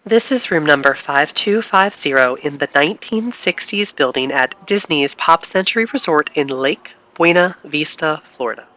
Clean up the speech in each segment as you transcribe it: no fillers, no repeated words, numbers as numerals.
This is room number 5250 in the 1960s building at Disney's Pop Century Resort in Lake Buena Vista, Florida.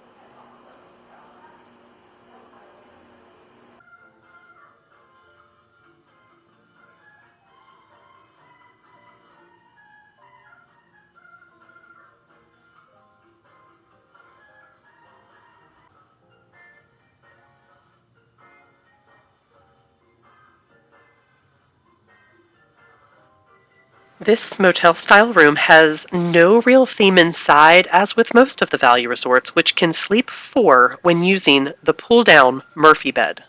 This motel-style room has no real theme inside, as with most of the value resorts, which can sleep four when using the pull-down Murphy bed.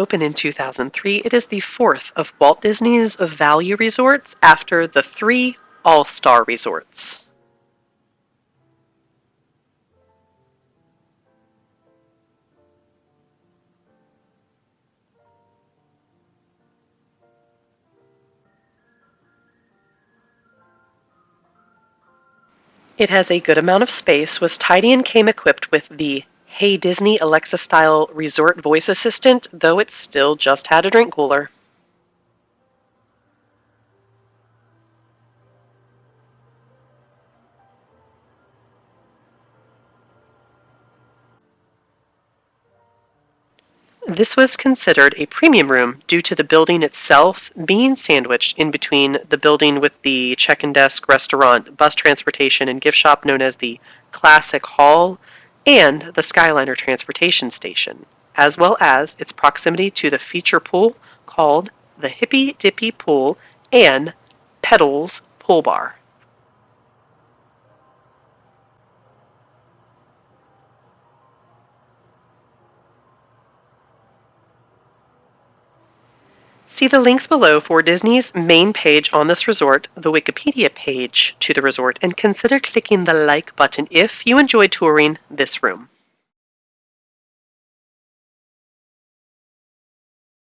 Opened in 2003, it is the fourth of Walt Disney's value resorts after the three all-star resorts. It has a good amount of space, was tidy, and came equipped with the Hey Disney Alexa-style resort voice assistant, though it still just had a drink cooler. This was considered a premium room due to the building itself being sandwiched in between the building with the check-in desk, restaurant, bus transportation, and gift shop known as the Classic Hall and the Skyliner Transportation Station, as well as its proximity to the feature pool called the Hippy Dippy Pool and Pedals Pool Bar. See the links below for Disney's main page on this resort, the Wikipedia page to the resort, and consider clicking the like button if you enjoyed touring this room.